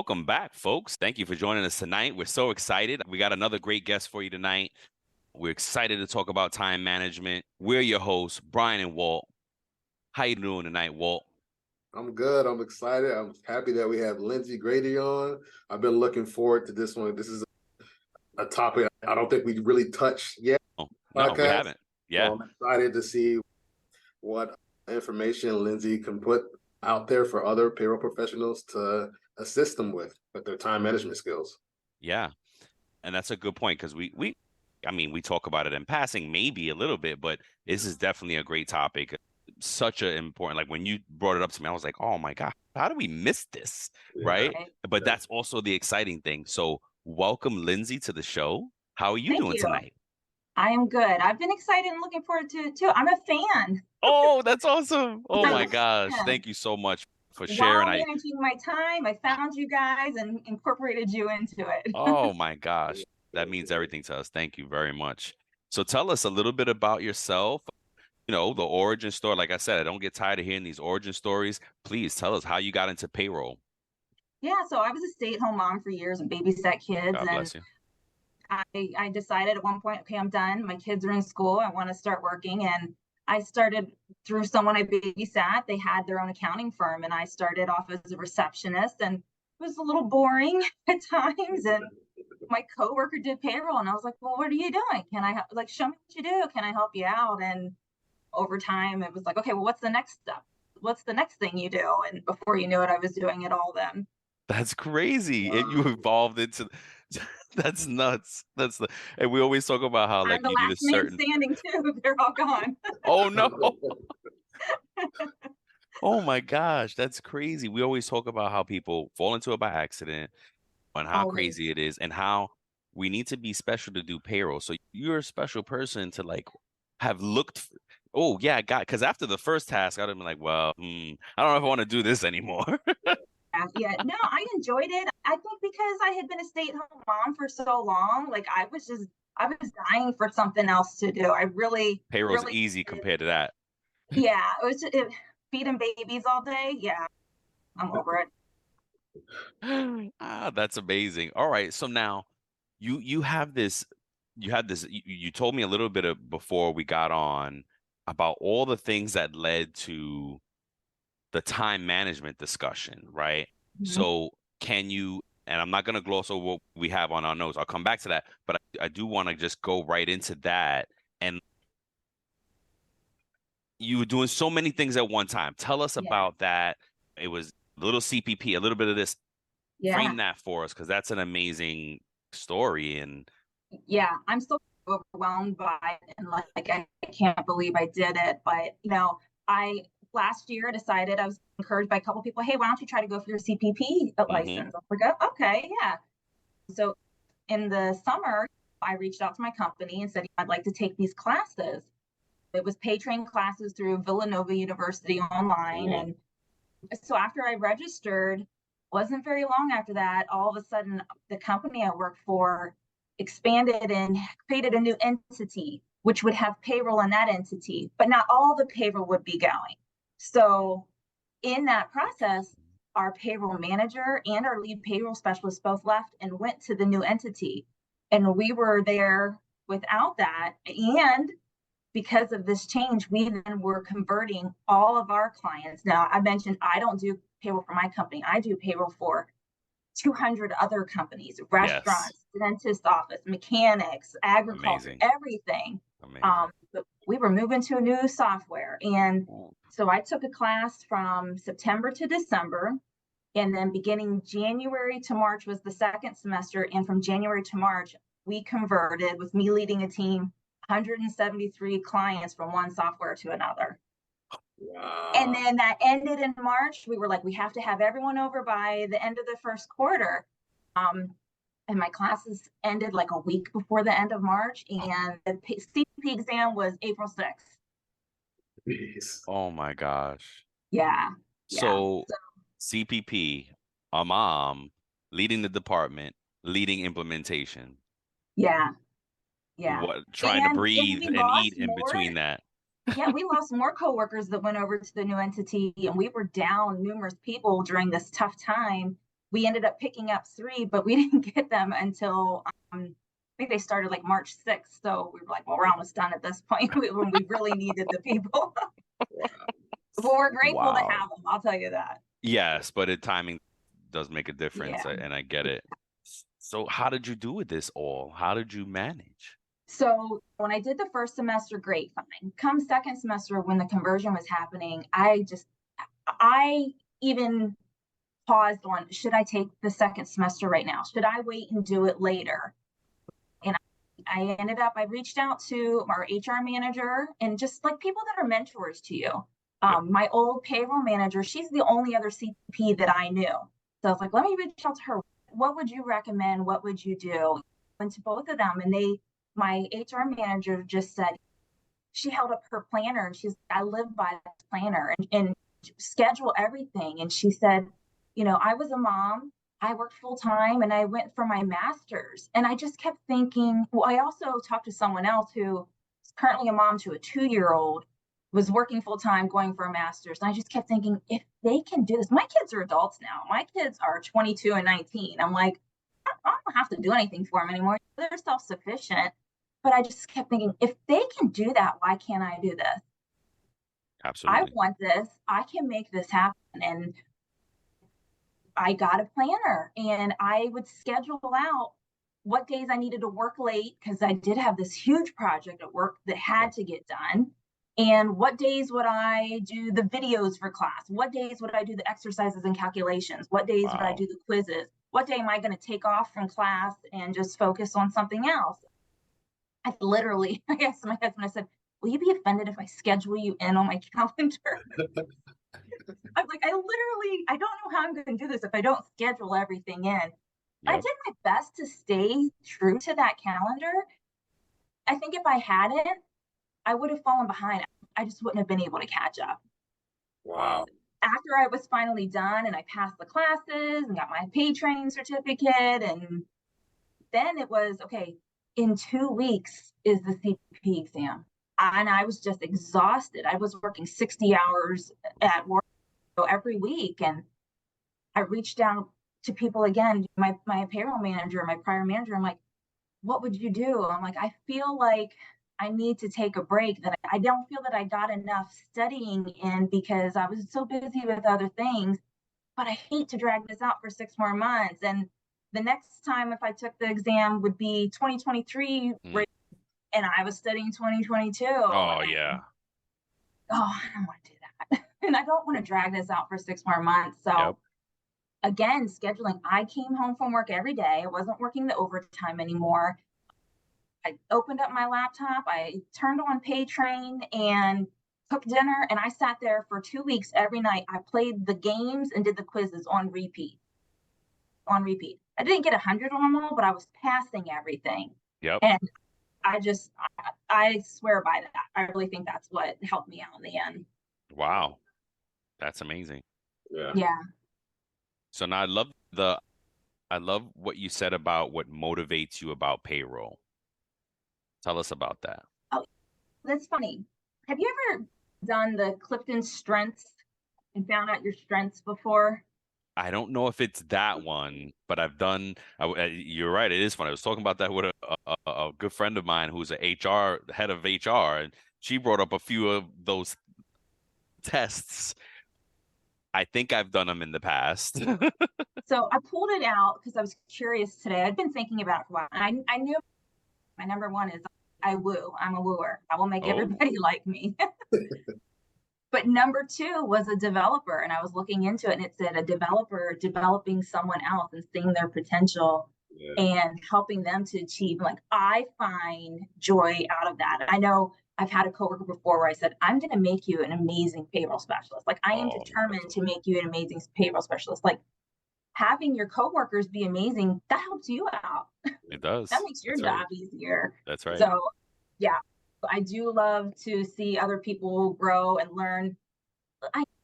Welcome back, folks. Thank you for joining us tonight. We're so excited. We got another great guest for you tonight. We're excited to talk about time management. We're your hosts, Brian and Walt. How you doing tonight, Walt? I'm good. I'm excited. I'm happy that we have Lindsay Grady on. I've been looking forward to this one. This is a topic I don't think we really touched yet. Oh, no, we haven't. Yeah. So I'm excited to see what information Lindsay can put out there for other payroll professionals to assist them with their time management skills. Yeah. And that's a good point because we talk about it in passing, maybe a little bit, but this is definitely a great topic. Such an important, like when you brought it up to me, I was like, oh my God, how do we miss this? Yeah. Right. But that's also the exciting thing. So welcome, Lindsay, to the show. How are you Thank doing you. tonight? I am good. I've been excited and looking forward to it too. I'm a fan. Oh, that's awesome. Oh I'm my a gosh. fan. Thank you so much for sharing. While managing my time, I found you guys and incorporated you into it. Oh my gosh. That means everything to us. Thank you very much. So tell us a little bit about yourself. You know, the origin story. Like I said, I don't get tired of hearing these origin stories. Please tell us how you got into payroll. Yeah, so I was a stay-at-home mom for years and babysat kids, God and bless you. I decided at one point, okay, I'm done. My kids are in school. I want to start working, and I started through someone I babysat. They had their own accounting firm, and I started off as a receptionist, and it was a little boring at times. And my coworker did payroll, and I was like, well, what are you doing? Can I like show me what you do? Can I help you out? And over time, it was like, okay, well, what's the next step? What's the next thing you do? And before you knew it, I was doing it all then. That's crazy. And you evolved into that's nuts. And we always talk about how I'm like the you need a last man certain standing too. They're all gone. oh no. Oh my gosh, that's crazy. We always talk about how people fall into it by accident and how Always. crazy it is and how we need to be special to do payroll. So you're a special person to like have looked oh yeah, God, because after the first task, I'd have been like, well, I don't know if I want to do this anymore. Yeah, no, I enjoyed it. I think because I had been a stay-at-home mom for so long, like I was dying for something else to do. I really, Payroll's really, easy compared to that. yeah, it was feeding babies all day. Yeah, I'm over it. That's amazing. All right, so now you have this you told me a little bit before we got on about all the things that led to the time management discussion, right? Mhm. So can you, and I'm not going to gloss over what we have on our notes. I'll come back to that, but I do want to just go right into that. And you were doing so many things at one time. Tell us Yeah, about that. It was a little CPP, a little bit of this. yeah, Frame that for us because that's an amazing story. And yeah. I'm still overwhelmed by it, and like I can't believe I did it. But I last year decided I was encouraged by a couple people. Hey, why don't you try to go for your CPP license? I was like, oh, okay, yeah. So in the summer, I reached out to my company and said, I'd like to take these classes. It was pay train classes through Villanova University online. cool. And so after I registered, wasn't very long after that, all of a sudden, the company I worked for expanded and created a new entity, which would have payroll in that entity, but not all the payroll would be going. So in that process, our payroll manager and our lead payroll specialist both left and went to the new entity. And we were there without that. And because of this change, we then were converting all of our clients. Now, I mentioned I don't do payroll for my company, I do payroll for 200 other companies, Yes. restaurants, dentist office, mechanics, agriculture, Amazing. everything. Amazing. But we were moving to a new software. And Ooh. so I took a class from September to December. And then beginning January to March was the second semester. And from January to March, we converted, with me leading a team, 173 clients from one software to another. Wow. And then that ended in March. We were like, we have to have everyone over by the end of the first quarter. And my classes ended like a week before the end of March. And the CPP exam was April 6th. Jeez. Oh my gosh. Yeah. So CPP, a mom, leading the department, leading implementation. Yeah. Yeah. What trying to And breathe we and eat lost in more. between that. Yeah, we lost more coworkers that went over to the new entity, and we were down numerous people during this tough time. we ended up picking up 3, but we didn't get them until I think they started like March 6th. So we were like, well, we're almost done at this point when we really needed the people. Wow. But we're grateful to Wow. have them. I'll tell you that. Yes, but timing does make a difference, Yeah. and I get it. So how did you do with this all? How did you manage? So when I did the first semester, great, fine. Come second semester, when the conversion was happening, I even paused on, should I take the second semester right now? Should I wait and do it later? And I reached out to our HR manager and just like people that are mentors to you. My old payroll manager, she's the only other CPP that I knew. So I was like, let me reach out to her. What would you recommend? What would you do? Went to both of them, and my HR manager just said, she held up her planner and she's, I live by this planner and schedule everything. And she said, I was a mom, I worked full time, and I went for my master's. And I just kept thinking, well, I also talked to someone else who is currently a mom to a 2-year-old, was working full time, going for a master's. And I just kept thinking, if they can do this, my kids are adults now. My kids are 22 and 19. I'm like, I don't have to do anything for them anymore. They're self-sufficient. But I just kept thinking, if they can do that, why can't I do this? Absolutely. I want this. I can make this happen. And I got a planner, and I would schedule out what days I needed to work late, because I did have this huge project at work that had to get done. And what days would I do the videos for class? What days would I do the exercises and calculations? What days would I do the quizzes? What day am I going to take off from class and just focus on something else? I asked my husband, I said, will you be offended if I schedule you in on my calendar? I'm like, I don't know how I'm going to do this if I don't schedule everything in. I did my best to stay true to that calendar. I think if I hadn't, I would have fallen behind. I just wouldn't have been able to catch up. Wow. After I was finally done and I passed the classes and got my paid training certificate, and then it was, okay, in 2 weeks is the CPP exam. And I was just exhausted. I was working 60 hours at work every week. And I reached out to people again, my payroll manager, my prior manager. I'm like, what would you do? I'm like, I feel like I need to take a break, that I don't feel that I got enough studying in because I was so busy with other things, but I hate to drag this out for 6 more months. And the next time if I took the exam would be 2023, and I was studying 2022. Oh, yeah. Oh, I don't want to do that. And I don't want to drag this out for 6 more months. So again, scheduling, I came home from work every day. I wasn't working the overtime anymore. I opened up my laptop, I turned on PayTrain and cooked dinner, and I sat there for 2 weeks every night. I played the games and did the quizzes on repeat. I didn't get 100 on them all, but I was passing everything. And I swear by that. I really think that's what helped me out in the end. Wow. That's amazing. Yeah. So now I love what you said about what motivates you about payroll. Tell us about that. Oh, that's funny. Have you ever done the Clifton Strengths and found out your strengths before? I don't know if it's that one, but I've done. You're right. It is fun. I was talking about that with a good friend of mine who's a head of HR, and she brought up a few of those tests. I think I've done them in the past. So I pulled it out because I was curious today. I'd been thinking about it for a while. And I knew my number one is I woo. I'm a wooer. I will make everybody like me. But number 2 was a developer, and I was looking into it, and it said a developer developing someone else and seeing their potential and helping them to achieve. Like, I find joy out of that. I know I've had a coworker before where I said, I'm going to make you an amazing payroll specialist. Like, I am determined to make you an amazing payroll specialist. Like, having your coworkers be amazing, that helps you out. It does. That makes your job easier. That's right. So, yeah. I do love to see other people grow and learn.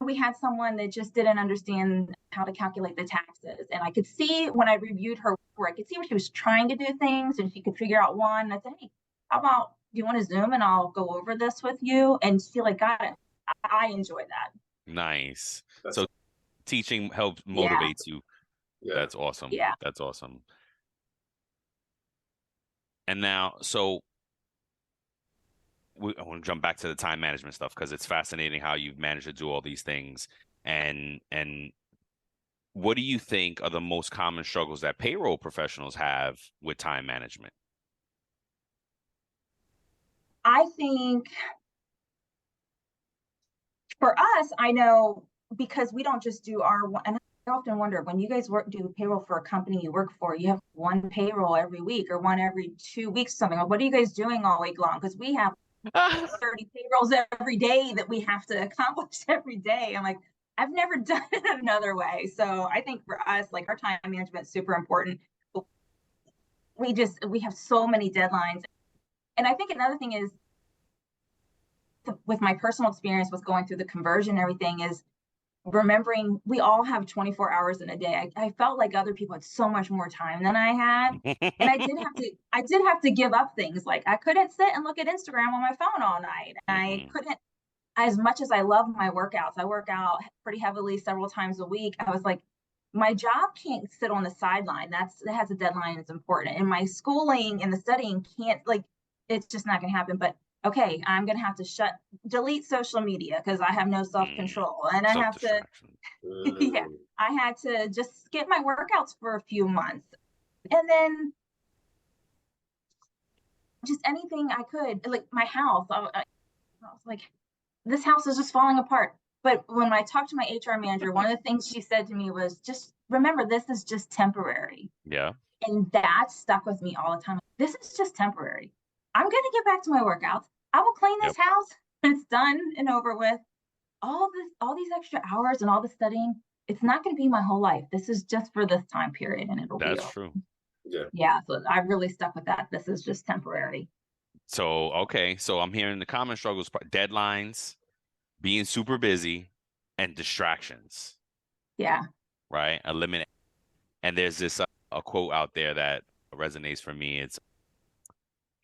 We had someone that just didn't understand how to calculate the taxes. And I could see when I reviewed her work, I could see where she was trying to do things and she could figure out one. And I said, hey, how about, do you want to Zoom and I'll go over this with you? And she got it. I enjoy that. Nice. So teaching helps motivates you. Yeah. That's awesome. Yeah. That's awesome. And now, so I want to jump back to the time management stuff because it's fascinating how you've managed to do all these things. And what do you think are the most common struggles that payroll professionals have with time management? I think for us, I know because we don't just do our one, and I often wonder when you guys do payroll for a company you work for, you have one payroll every week or one every 2 weeks, something. Like, what are you guys doing all week long? Because we have 30 payrolls every day that we have to accomplish every day. I'm like, I've never done it another way. So I think for us, like our time management is super important. We have so many deadlines. And I think another thing is with my personal experience with going through the conversion and everything is remembering we all have 24 hours in a day. I felt like other people had so much more time than I had. And I did have to give up things. Like I couldn't sit and look at Instagram on my phone all night. And I couldn't, as much as I love my workouts, I work out pretty heavily several times a week. I was like, my job can't sit on the sideline. That has a deadline. It's important. And my schooling and the studying can't, like, it's just not going to happen. But okay, I'm going to have to delete social media because I have no self-control. And I have to, yeah, I had to just skip my workouts for a few months. And then just anything I could, like my house, I was like, this house is just falling apart. But when I talked to my HR manager, one of the things she said to me was just remember, this is just temporary. Yeah. And that stuck with me all the time. This is just temporary. I'm going to get back to my workouts. I will clean this house when it's done and over with. All these extra hours and all the studying, it's not going to be my whole life. This is just for this time period and it'll be over. That's true. Yeah. So I really stuck with that. This is just temporary. So, okay. So I'm hearing the common struggles, deadlines, being super busy, and distractions. Yeah. Right? Eliminate. And there's this a quote out there that resonates for me. It's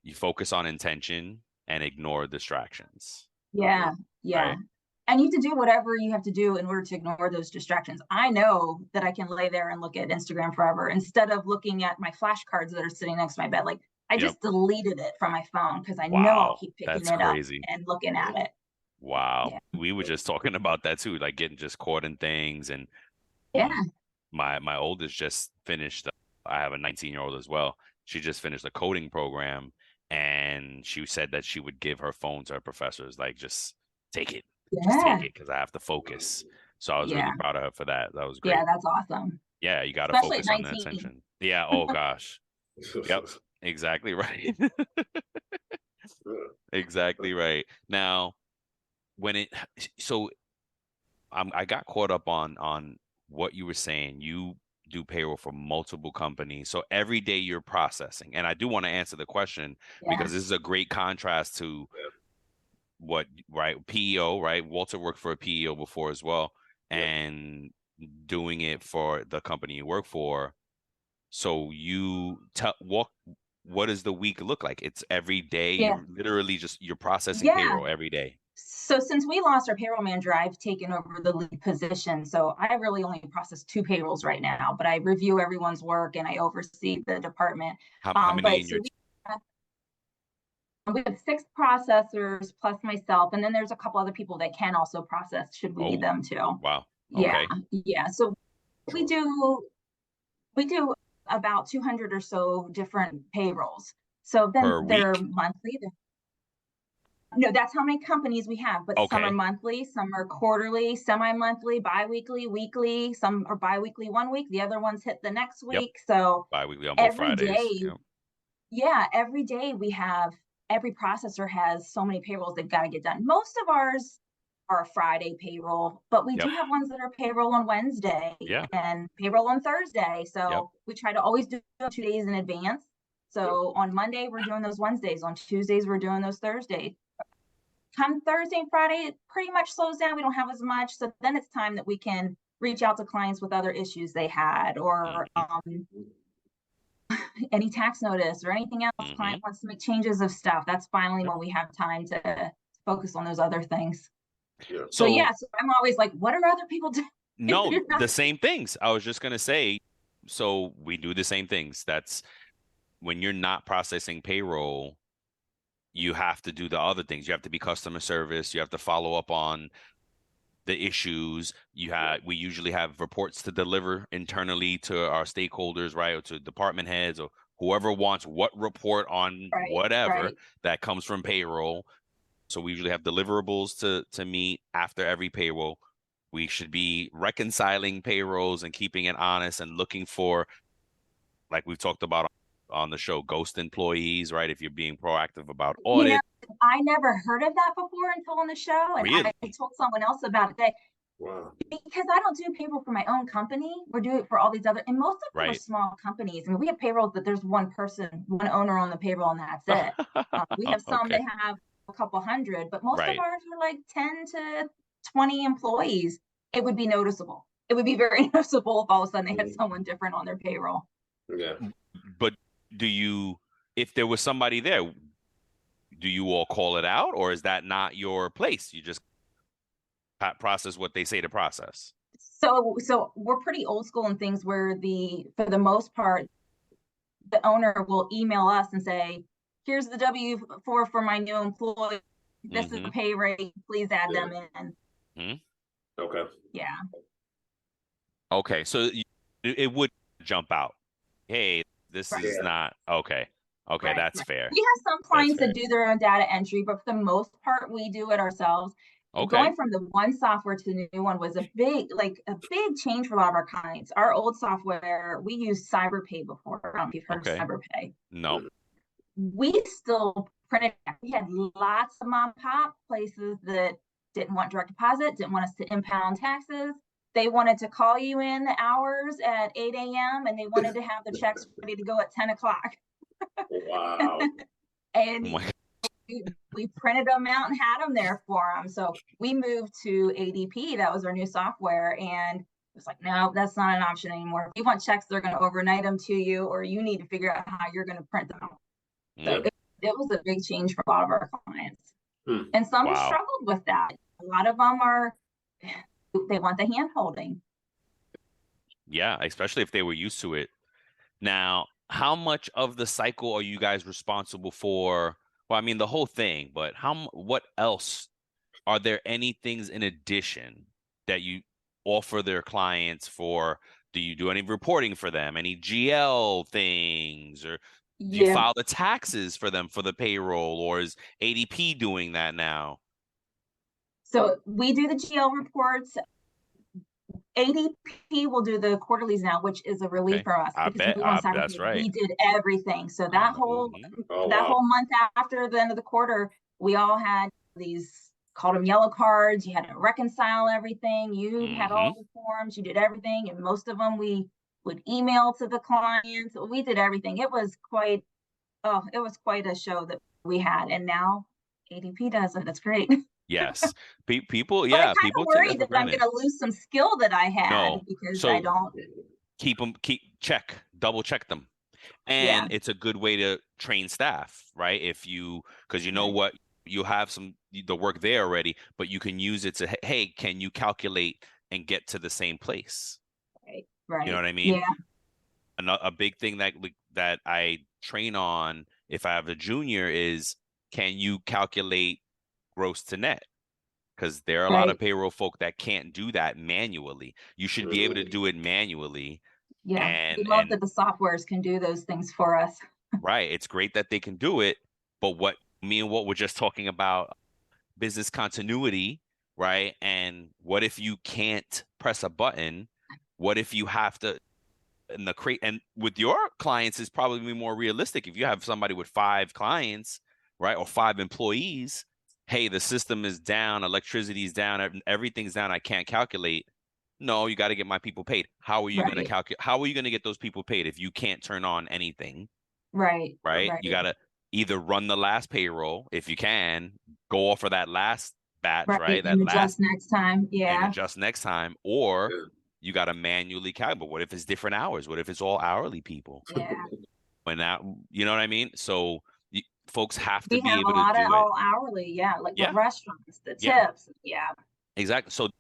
you focus on intention and ignore distractions. Yeah. Yeah. Right? And you have to do whatever you have to do in order to ignore those distractions. I know that I can lay there and look at Instagram forever instead of looking at my flashcards that are sitting next to my bed. Like I just deleted it from my phone because I know I'll keep picking it up and looking at it. Wow. Yeah. We were just talking about that too, like getting just caught in things. And my oldest just finished, I have a 19-year-old as well. She just finished a coding program and she said that she would give her phone to her professors, like just take it. Just take it because I have to focus. So I was really proud of her for that. That was great. Yeah, that's awesome. Yeah, you got to focus on the attention. Yeah. Oh gosh. Yep. Exactly right. Exactly right. Now, I got caught up on what you were saying. You do payroll for multiple companies, so every day you're processing. And I do want to answer the question because this is a great contrast to what, right? PEO, right? Walter worked for a PEO before as well, and doing it for the company you work for. So you what does the week look like? It's every day. You're literally you're processing payroll every day. So since we lost our payroll manager, I've taken over the lead position. So I really only process 2 payrolls right now, but I review everyone's work and I oversee the department. How many in your team? We have 6 processors plus myself, and then there's a couple other people that can also process should we need them to. Wow. Okay. Yeah. So we do about 200 or so different payrolls. So then they're monthly. No, that's how many companies we have, but some are monthly, some are quarterly, semi-monthly, bi-weekly, weekly, some are bi-weekly 1 week, the other ones hit the next week. So bi-weekly on both Fridays. Every day every processor has so many payrolls they've got to get done. Most of ours are a Friday payroll, but we do have ones that are payroll on Wednesday and payroll on Thursday. So we try to always do 2 days in advance. So on Monday, we're doing those Wednesdays. On Tuesdays, we're doing those Thursdays. Come Thursday and Friday, it pretty much slows down. We don't have as much. So then it's time that we can reach out to clients with other issues they had or any tax notice or anything else. Client wants to make changes of stuff. That's finally when we have time to focus on those other things. So I'm always like, what are other people doing? No, the same things. I was just going to say, So we do the same things. That's when you're not processing payroll, you have to do the other things. You have to be customer service. You have to follow up on the issues. We usually have reports to deliver internally to our stakeholders, right? Or to department heads or whoever wants what report on whatever that comes from payroll. So we usually have deliverables to meet after every payroll. We should be reconciling payrolls and keeping it honest and looking for, like we've talked about on the show, ghost employees, right? If you're being proactive about audit. I never heard of that before until on the show, and really? I told someone else about it today. Wow. Because I don't do payroll for my own company. We're doing it for all these other, and most of them are small companies. I mean, we have payrolls that there's one person, one owner on the payroll, and that's it. We have some that have a couple hundred, but most of ours are like 10 to 20 employees. It would be noticeable. It would be very noticeable if all of a sudden they had someone different on their payroll. Yeah. But if there was somebody there, do you all call it out, or is that not your place? You just process what they say to process? So we're pretty old school in things where for the most part, the owner will email us and say, here's the W-4 for my new employee. This is the pay rate. Please add them in. Okay. Yeah. Okay. So it would jump out. Hey, this is not okay. Okay, that's fair. We have some clients that do their own data entry, but for the most part, we do it ourselves. Going from the one software to the new one was a big change for a lot of our clients. Our old software, we used CyberPay before. I don't know if you've heard of CyberPay. No. We still printed. We had lots of mom and pop places that didn't want direct deposit, didn't want us to impound taxes. They wanted to call you in the hours at 8 a.m. and they wanted to have the checks ready to go at 10 o'clock. Wow. And we printed them out and had them there for them. So we moved to ADP. That was our new software. And it was like, no, that's not an option anymore. If you want checks, they're going to overnight them to you, or you need to figure out how you're going to print them. So it was a big change for a lot of our clients. And some struggled with that. A lot of them they want the hand holding. Yeah, especially if they were used to it. Now, how much of the cycle are you guys responsible for? Well, I mean, the whole thing, but what else? Are there any things in addition that you offer their clients for? Do you do any reporting for them? Any GL things? Or do you file the taxes for them for the payroll? Or is ADP doing that now? So we do the GL reports. ADP will do the quarterlies now, which is a relief for us. That's right. We did everything. So that whole month after the end of the quarter, we all had these, called them yellow cards. You had to reconcile everything. You had all the forms. You did everything, and most of them we would email to the clients. We did everything. It was quite a show that we had, and now ADP does it. That's great. Yes, people. But I'm kind of worried that I'm going to lose some skill that I had because I don't double check them, and it's a good way to train staff, right? Because you know what, you have the work there already, but you can use it to, hey, can you calculate and get to the same place? Right. You know what I mean? Yeah. A big thing that I train on if I have a junior is, can you calculate gross to net? Because there are a lot of payroll folk that can't do that manually. You should be able to do it manually. Yeah, and we love that the softwares can do those things for us. Right. It's great that they can do it. But what me and Walt were just talking about, business continuity, right? And what if you can't press a button? What if you have to and with your clients is probably more realistic. If you have somebody with 5 clients, right, or 5 employees, hey, the system is down, electricity is down, everything's down, I can't calculate. No, you got to get my people paid. How are you going to calculate? How are you going to get those people paid if you can't turn on anything? Right. You got to either run the last payroll if you can, go off for that last batch, right? And adjust next time. Yeah. And adjust next time, or you got to manually calculate. But what if it's different hours? What if it's all hourly people? Yeah. You know what I mean? So folks have to be able to do it. We have a lot of all hourly, the restaurants, the tips, Exactly. So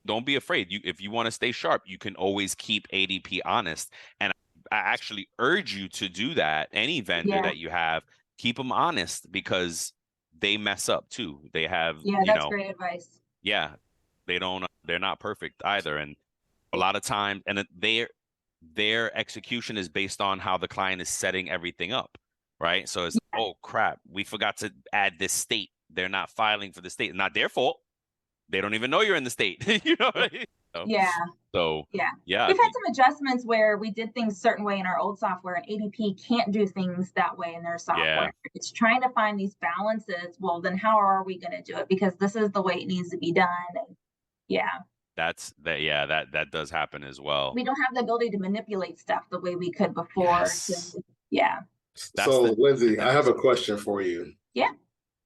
don't be afraid. If you want to stay sharp, you can always keep ADP honest. And actually urge you to do that. Any vendor that you have, keep them honest, because they mess up too. They have, That's great advice. Yeah, they're not perfect either. And a lot of times, and their execution is based on how the client is setting everything up, right? So it's, oh crap, we forgot to add this state. They're not filing for the state. Not their fault. They don't even know you're in the state. You know what I mean? So yeah, yeah, we've had some adjustments where we did things a certain way in our old software, and ADP can't do things that way in their software. It's trying to find these balances. Well, then how are we going to do it? Because this is the way it needs to be done. And that does happen as well. We don't have the ability to manipulate stuff the way we could before. So Lindsay, I have a question for you. Yeah.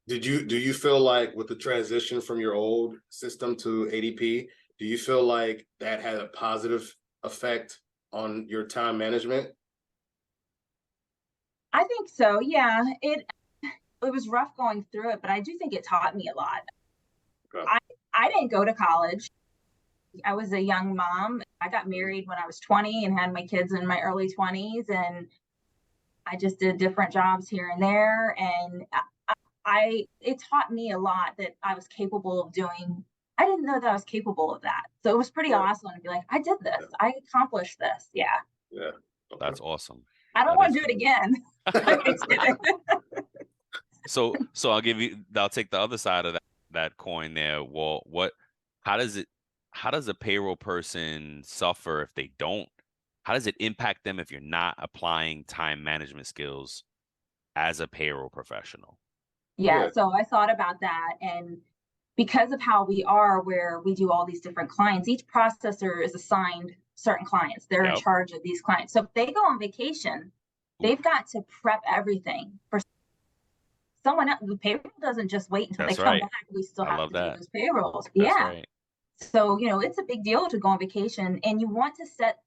Do you feel like with the transition from your old system to ADP, do you feel like that had a positive effect on your time management? I think so. Yeah, it was rough going through it, but I do think it taught me a lot. Okay. I didn't go to college. I was a young mom. I got married when I was 20 and had my kids in my early 20s, and I just did different jobs here and there, and it taught me a lot that I was capable of doing. I didn't know that I was capable of that. So it was pretty awesome to be like, I did this. I accomplished this. Yeah. Yeah. Okay. That's awesome. I don't want to do it again. So I'll take the other side of that coin there. Well, how does a payroll person suffer if they don't? How does it impact them if you're not applying time management skills as a payroll professional? Yeah, so I thought about that, and because of how we are, where we do all these different clients, each processor is assigned certain clients. They're in charge of these clients. So if they go on vacation, they've got to prep everything for someone else. The payroll doesn't just wait until they come back. We still have to do those payrolls. Right. So, it's a big deal to go on vacation, and you want to set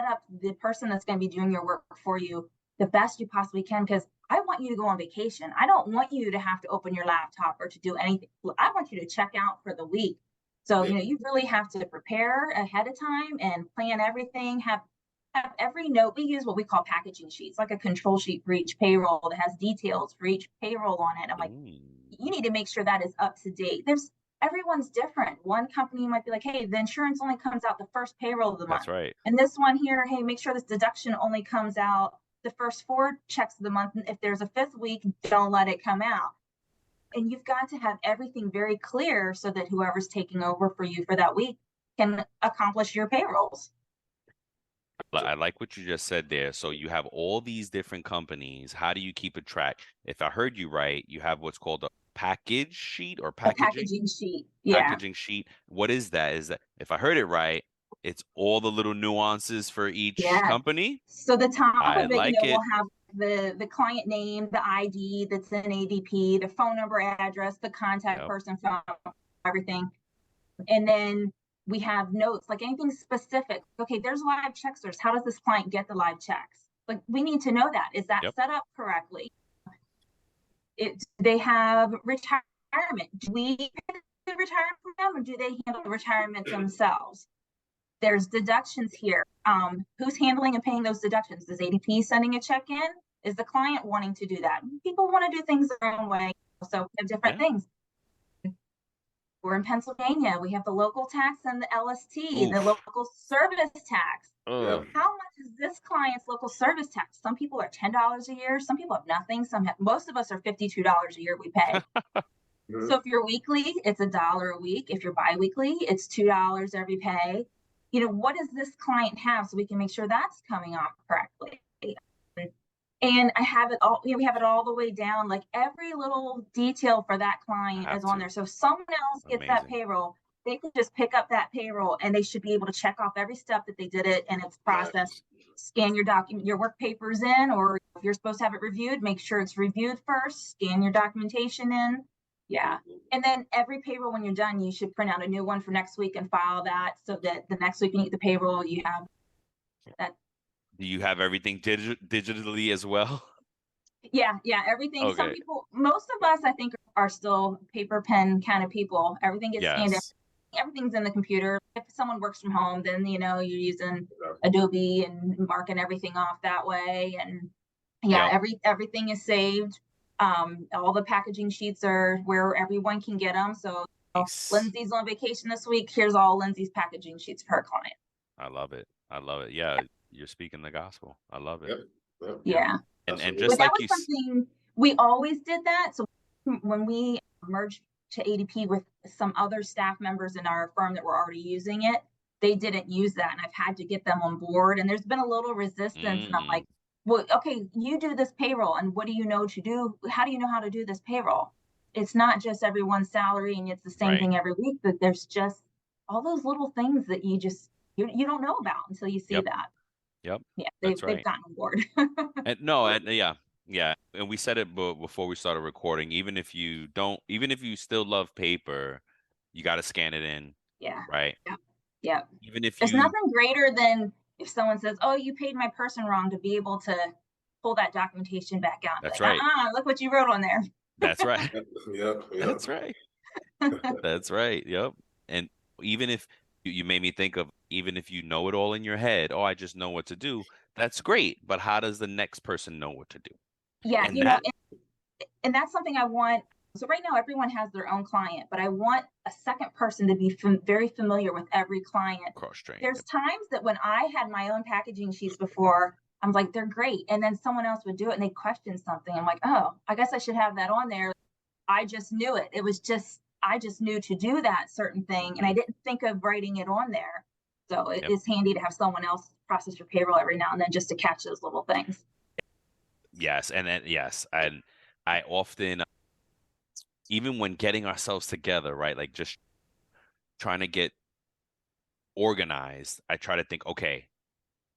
up the person that's going to be doing your work for you the best you possibly can, because I want you to go on vacation. I don't want you to have to open your laptop or to do anything. I want you to check out for the week. So, you really have to prepare ahead of time and plan everything, have every note. We use what we call packaging sheets, like a control sheet for each payroll that has details for each payroll on it. I'm like, you need to make sure that is up to date. Everyone's different. One company might be like, hey, the insurance only comes out the first payroll of the month. That's right. And this one here, hey, make sure this deduction only comes out the first 4 checks of the month. And if there's a 5th week, don't let it come out. And you've got to have everything very clear so that whoever's taking over for you for that week can accomplish your payrolls. I like what you just said there. So you have all these different companies. How do you keep a track? If I heard you right, you have what's called a package sheet or packaging sheet. Yeah. Packaging sheet. What is that? Is that, if I heard it right, it's all the little nuances for each company? So the top of it, we'll have the client name, the ID that's in ADP, the phone number, address, the contact person, phone, everything. And then we have notes, like anything specific. Okay, there's live checksters. How does this client get the live checks? Like, we need to know that. Is that set up correctly? They have retirement. Do we pay the retirement for them, or do they handle the retirement themselves? There's deductions here. Who's handling and paying those deductions? Is ADP sending a check in? Is the client wanting to do that? People want to do things their own way, so we have different things. We're in Pennsylvania. We have the local tax and the LST, the local service tax. How much is this client's local service tax? Some people are $10 a year. Some people have nothing. Most of us are $52 a year we pay. So if you're weekly, it's $1 a week. If you're biweekly, it's $2 every pay. What does this client have, so we can make sure that's coming off correctly? And I have it all, we have it all the way down, like every little detail for that client is on there. So if someone else gets that payroll, they can just pick up that payroll and they should be able to check off every step that they did it and it's processed. Scan your work papers in, or if you're supposed to have it reviewed, make sure it's reviewed first, scan your documentation in. Yeah. And then every payroll, when you're done, you should print out a new one for next week and file that, so that the next week you get the payroll, you have that. Do you have everything digitally as well? Yeah, everything. Okay. Some people, most of us, I think, are still paper pen kind of people. Everything gets scanned everything's in the computer. If someone works from home, then you're using Adobe and marking everything off that way. And yeah, everything is saved. All the packaging sheets are where everyone can get them. So Lindsay's on vacation this week. Here's all Lindsay's packaging sheets for her client. I love it. I love it. Yeah, you're speaking the gospel. I love it. Yeah. And just but like that was something we always did that. So when we merged to ADP with some other staff members in our firm that were already using it, they didn't use that, and I've had to get them on board. And there's been a little resistance, and I'm like, well, okay, you do this payroll, and what do you know to do? How do you know how to do this payroll? It's not just everyone's salary and it's the same thing every week, but there's just all those little things that you don't know about until you see that. Yep. Yeah, they've gotten on board. Yeah. And we said it before we started recording. Even if you still love paper, you got to scan it in. Yeah. Right. Yeah. Even if there's nothing greater than if someone says, "Oh, you paid my person wrong," to be able to pull that documentation back out. That's like, right. Look what you wrote on there. That's right. Yep. That's right. That's right. Yep. And even if you made me think of, even if you know it all in your head, oh, I just know what to do. That's great. But how does the next person know what to do? Yeah. And that's something I want. So right now, everyone has their own client, but I want a second person to be very familiar with every client. Cross-train. There's times that when I had my own packaging sheets before, I'm like, they're great. And then someone else would do it and they question something. I'm like, oh, I guess I should have that on there. I just knew it. I just knew to do that certain thing. And I didn't think of writing it on there. So it is handy to have someone else process your payroll every now and then just to catch those little things. Yes. And I often, even when getting ourselves together, right, like just trying to get organized, I try to think, okay,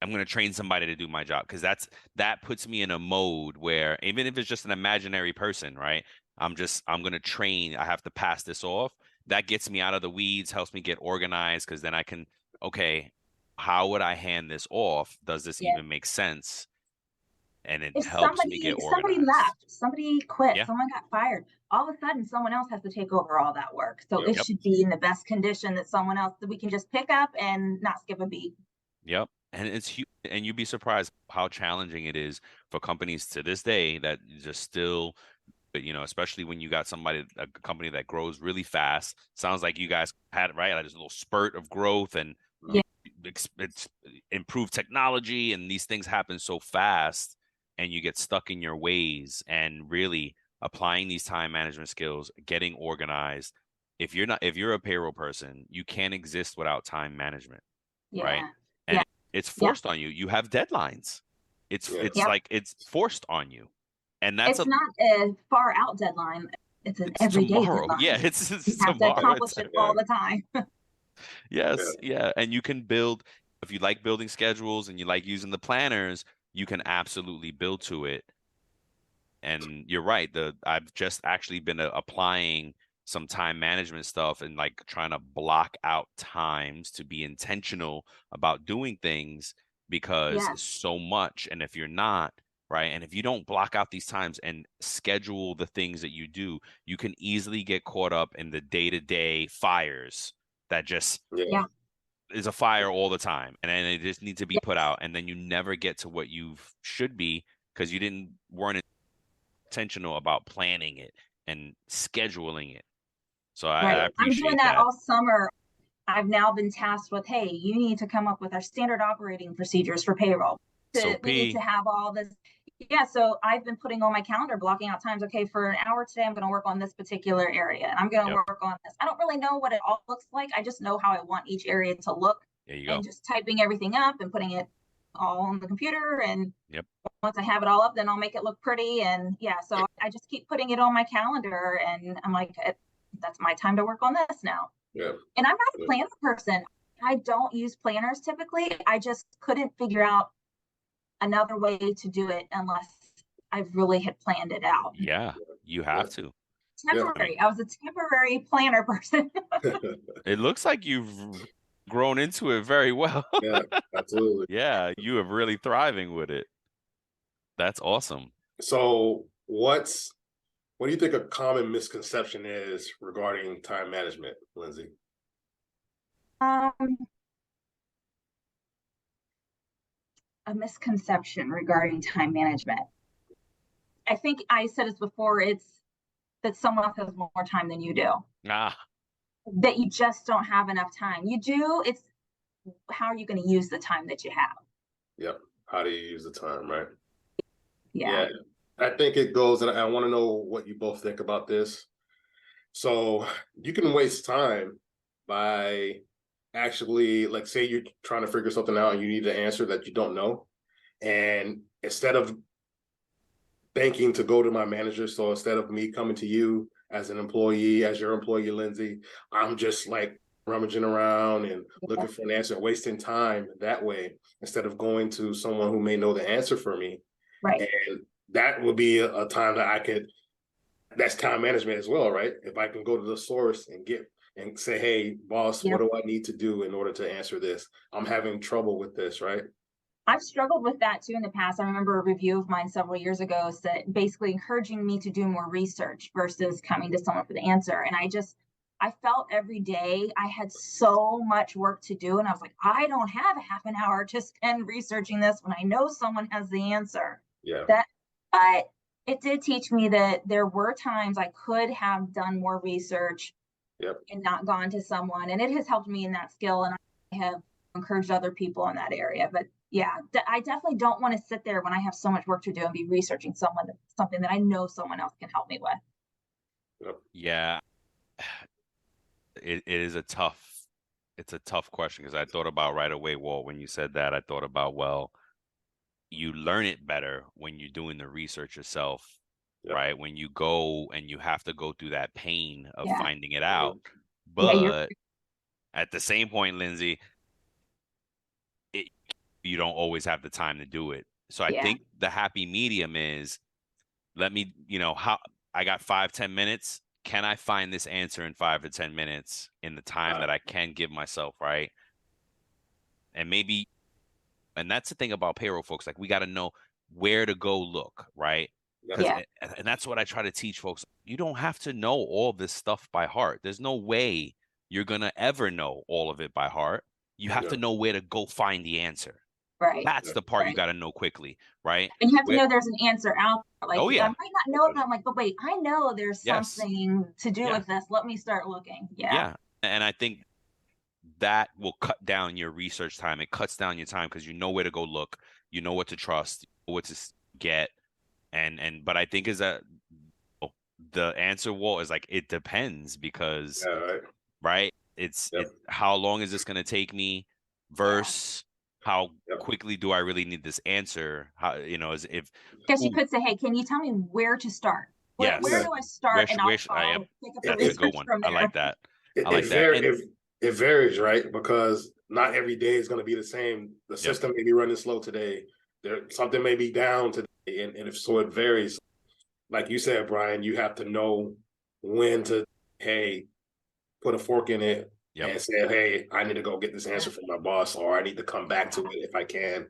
I'm going to train somebody to do my job, because that puts me in a mode where even if it's just an imaginary person, right, I'm going to train. I have to pass this off. That gets me out of the weeds, helps me get organized, because then I can, okay, how would I hand this off? Does this even make sense? And it helps me get organized. Somebody left, somebody quit, someone got fired. All of a sudden, someone else has to take over all that work. So it should be in the best condition that someone else that we can just pick up and not skip a beat. Yep. And it's huge. And you'd be surprised how challenging it is for companies to this day that just still, especially when you got a company that grows really fast. Sounds like you guys had, right, like this little spurt of growth, and it's improved technology, and these things happen so fast, and you get stuck in your ways. And really applying these time management skills, getting organized. If you're a payroll person, you can't exist without time management, right? And it's forced on you. You have deadlines. It's like it's forced on you. And that's not a far out deadline. It's an everyday deadline. Yeah, it's you have to accomplish it all the time. Yes, yeah. And you can build, if you like building schedules and you like using the planners, you can absolutely build to it. And you're right. I've just actually been applying some time management stuff and like trying to block out times to be intentional about doing things, because so much. And if you're not, right, and if you don't block out these times and schedule the things that you do, you can easily get caught up in the day-to-day fires that just is a fire all the time, and then it just needs to be put out, and then you never get to what you should be, because you weren't intentional about planning it and scheduling it. So I appreciate I'm doing that all summer. I've now been tasked with, hey, you need to come up with our standard operating procedures for payroll. We need to have all this. Yeah, so I've been putting on my calendar, blocking out times. Okay, for an hour today, I'm going to work on this particular area, and I'm going to work on this. I don't really know what it all looks like. I just know how I want each area to look. There you go. And just typing everything up and putting it all on the computer. And once I have it all up, then I'll make it look pretty. And so I just keep putting it on my calendar, and I'm like, that's my time to work on this now. Yeah. And I'm not a planner person. I don't use planners typically. I just couldn't figure out another way to do it unless I really had planned it out. Yeah, you have to. Temporary. I was a temporary planner person. It looks like you've grown into it very well. Yeah, absolutely. Yeah, you are really thriving with it. That's awesome. So what do you think a common misconception is regarding time management, Lindsay? Um, a misconception regarding time management. I think I said this before, it's that someone else has more time than you do. Ah, That you just don't have enough time. You do, it's how are you going to use the time that you have? Yep. How do you use the time, right? Yeah. Yeah. I think it goes, and I want to know what you both think about this. So you can waste time by actually, like, say you're trying to figure something out and you need an answer that you don't know. And instead of thinking to go to my manager, so instead of me coming to you as an employee, as your employee, Lindsay, I'm just like rummaging around and looking for an answer, wasting time that way instead of going to someone who may know the answer for me. Right. And that would be a time that I could, that's time management as well, right? If I can go to the source and get and say, hey, boss, what do I need to do in order to answer this? I'm having trouble with this, right? I've struggled with that too in the past. I remember a review of mine several years ago said basically encouraging me to do more research versus coming to someone for the answer. And I felt every day I had so much work to do. And I was like, I don't have a half an hour to spend researching this when I know someone has the answer. Yeah. But it did teach me that there were times I could have done more research and not gone to someone. And it has helped me in that skill. And I have encouraged other people in that area. But yeah, I definitely don't want to sit there when I have so much work to do and be researching something that I know someone else can help me with. yeah. It is it's a tough question because I thought about right away, Walt, when you said that, I thought about, well, you learn it better when you're doing the research yourself, right? When you go and you have to go through that pain of finding it out. But at the same point, Lindsay, you don't always have the time to do it. So I think the happy medium is, let me, how I got 5-10 minutes. Can I find this answer in 5 to 10 minutes in the time that I can give myself, right? And maybe, and that's the thing about payroll, folks. Like, we got to know where to go look, right? Because, and that's what I try to teach folks. You don't have to know all this stuff by heart. There's no way you're gonna ever know all of it by heart. You have to know where to go find the answer. Right. That's the part you got to know quickly, right? And you have to know there's an answer out there. Like, oh yeah, I might not know it, but I'm like, but wait, I know there's something to do with this. Let me start looking. Yeah. And I think that will cut down your research time. It cuts down your time because you know where to go look, you know what to trust, what to get. But I think is that the answer, Walt, is like, it depends because, right? It's how long is this going to take me versus how quickly do I really need this answer? How, as if, guess you could say, hey, can you tell me where to start? Where do I start? And I'll pick up that's a good one. I like that. It varies, right? Because not every day is going to be the same. The system may be running slow today. Something may be down today, and if so, it varies. Like you said, Brian, you have to know when to, hey, put a fork in it and say, hey, I need to go get this answer from my boss, or I need to come back to it if I can.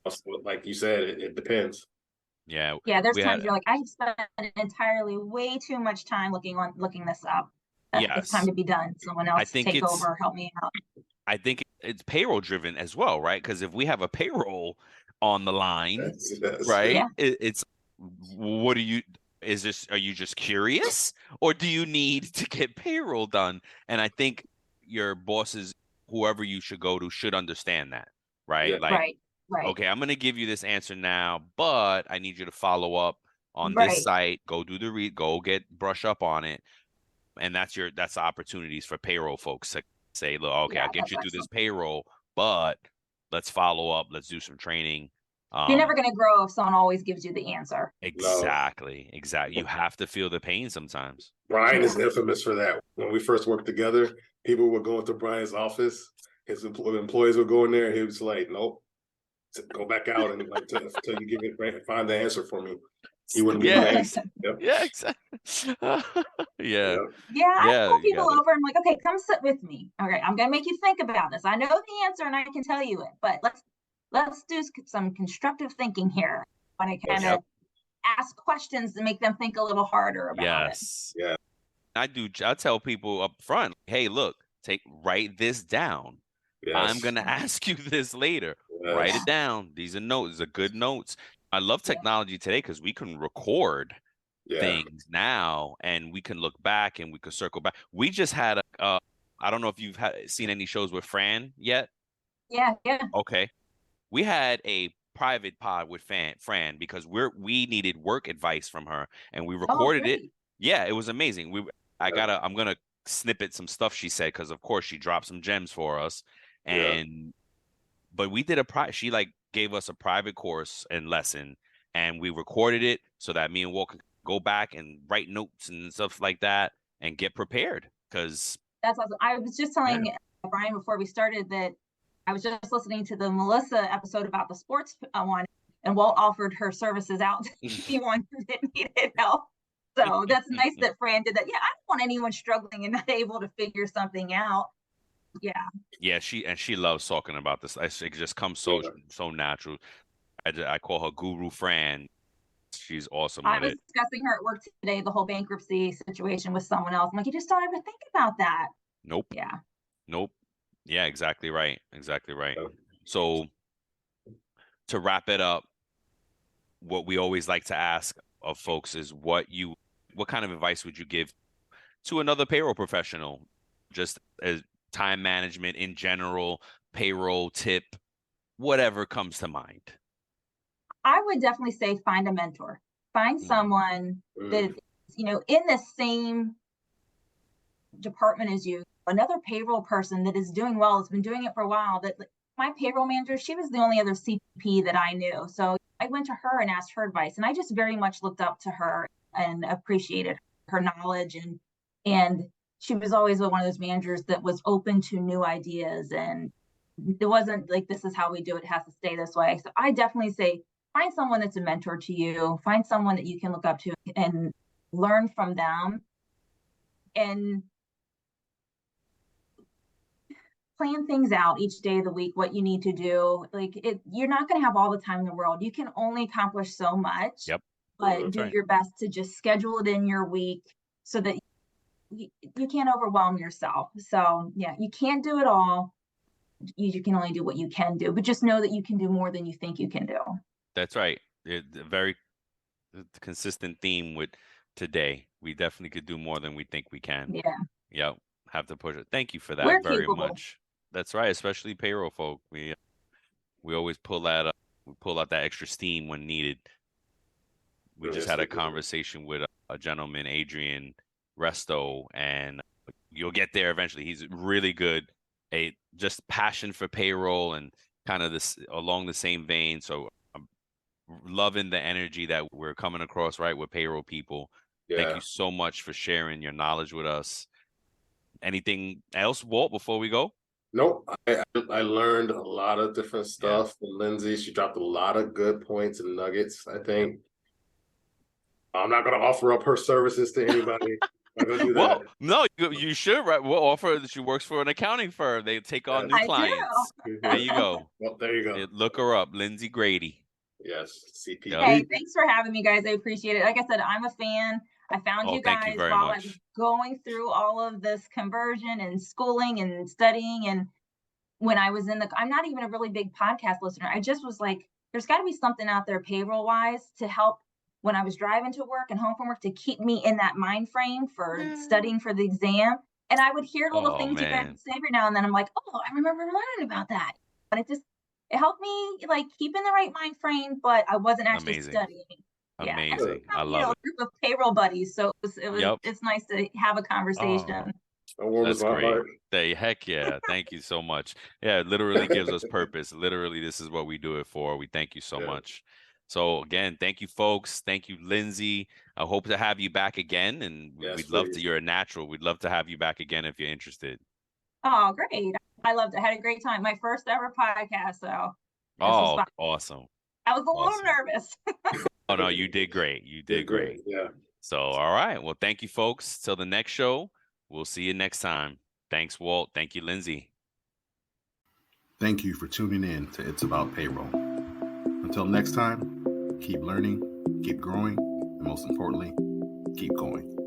So, like you said, it depends. Yeah. There's times you're like, I spent entirely way too much time looking this up. It's time to be done. Someone else take over, help me out. I think it's payroll driven as well, right? Because if we have a payroll on the line, right? It's what are you just curious, or do you need to get payroll done? And I think your bosses, whoever you should go to, should understand that, right? Like, okay, I'm going to give you this answer now, but I need you to follow up on this site, go do go brush up on it. And that's the opportunities for payroll folks to say, look, okay, I'll get you through this payroll, but let's follow up. Let's do some training. You're never going to grow if someone always gives you the answer. Exactly. You have to feel the pain sometimes. Brian is infamous for that. When we first worked together, people would go into Brian's office. His employees would go in there. And he was like, nope, go back out and like until you find the answer for me. He wouldn't give the answer. Yeah, exactly. I pull people over. I'm like, okay, come sit with me. Okay, I'm gonna make you think about this. I know the answer and I can tell you it, but let's do some constructive thinking here. When I kind of ask questions to make them think a little harder about it. I tell people up front, hey, look, write this down. I'm Yes. going to ask you this later. Write Yes. it down. These are notes. These are good notes. I love technology today because we can record Yeah. things now and we can look back and we can circle back. We just had I don't know if you've seen any shows with Fran yet. Yeah, yeah. Okay. We had a private pod with Fran because we needed work advice from her and we Oh, recorded it. great. Yeah, it was amazing. I'm gonna snippet some stuff she said because of course she dropped some gems for us. Yeah. But we did she like gave us a private course and lesson and we recorded it so that me and Walt could go back and write notes and stuff like that and get prepared because That's awesome. I was just telling Brian before we started that I was just listening to the Melissa episode about the sports one, and Walt offered her services out to anyone that needed help. So that's nice that Fran did that. Yeah, I don't want anyone struggling and not able to figure something out. Yeah, she loves talking about this. It just comes so natural. I call her Guru Fran. She's awesome I with was it. discussing her at work today, the whole bankruptcy situation with someone else. I'm like, you just don't ever think about that. Nope. Yeah. Nope. Yeah, exactly right. Exactly right. Yeah. So to wrap it up, what we always like to ask of folks is what kind of advice would you give to another payroll professional, just as time management in general, payroll tip, whatever comes to mind? I would definitely say find a mentor. Find someone that in the same department as you, another payroll person that is doing well, has been doing it for a while. That my payroll manager, she was the only other CPP that I knew. So I went to her and asked her advice. And I just very much looked up to her and appreciated her knowledge. And she was always one of those managers that was open to new ideas. And it wasn't like, this is how we do it, it has to stay this way. So I definitely say, find someone that's a mentor to you, find someone that you can look up to and learn from them. And plan things out each day of the week, what you need to do. You're not going to have all the time in the world. You can only accomplish so much. Yep. But do your best to just schedule it in your week so that you can't overwhelm yourself. So yeah, you can't do it all. You can only do what you can do, but just know that you can do more than you think you can do. That's right. It's a very consistent theme with today. We definitely could do more than we think we can. Yeah. Yep. Have to push it. Thank you for that We're very capable. much. That's right. Especially payroll folk. We always pull that up. We pull out that extra steam when needed. We just had a conversation with a gentleman, Adrian Resto, and you'll get there eventually. He's really good. Just passion for payroll and kind of this along the same vein. So I'm loving the energy that we're coming across right with payroll people. Yeah. Thank you so much for sharing your knowledge with us. Anything else, Walt, before we go? Nope. I learned a lot of different stuff from Lindsay. She dropped a lot of good points and nuggets, I think. I'm not going to offer up her services to anybody. I'm going to do that. No, you should. Right? We'll offer that she works for an accounting firm. They take on new clients. There you go. Well, there you go. Look her up, Lindsay Grady. Yes, CPP. Hey, thanks for having me, guys. I appreciate it. Like I said, I'm a fan. I found you guys thank you very while much. I was going through all of this conversion and schooling and studying. And when I was I'm not even a really big podcast listener. I just was like, there's got to be something out there payroll wise to help when I was driving to work and home from work to keep me in that mind frame for studying for the exam. And I would hear little things you guys say every now and then. I'm like, oh, I remember learning about that. But it helped me keep in the right mind frame, but I wasn't actually studying. Amazing. I love it. A group of payroll buddies. So it's nice to have a conversation. That's great. Heck yeah. Thank you so much. Yeah, it literally gives us purpose. Literally, this is what we do it for. We thank you so much. So again, thank you, folks. Thank you, Lindsay. I hope to have you back again. And we'd love to, you're a natural. We'd love to have you back again if you're interested. Oh, great. I loved it. I had a great time. My first ever podcast. So awesome. I was a little nervous. Oh, no, you did great. You did great. Yeah. So, all right. Well, thank you, folks. Till the next show. We'll see you next time. Thanks, Walt. Thank you, Lindsay. Thank you for tuning in to It's About Payroll. Until next time, keep learning, keep growing, and most importantly, keep going.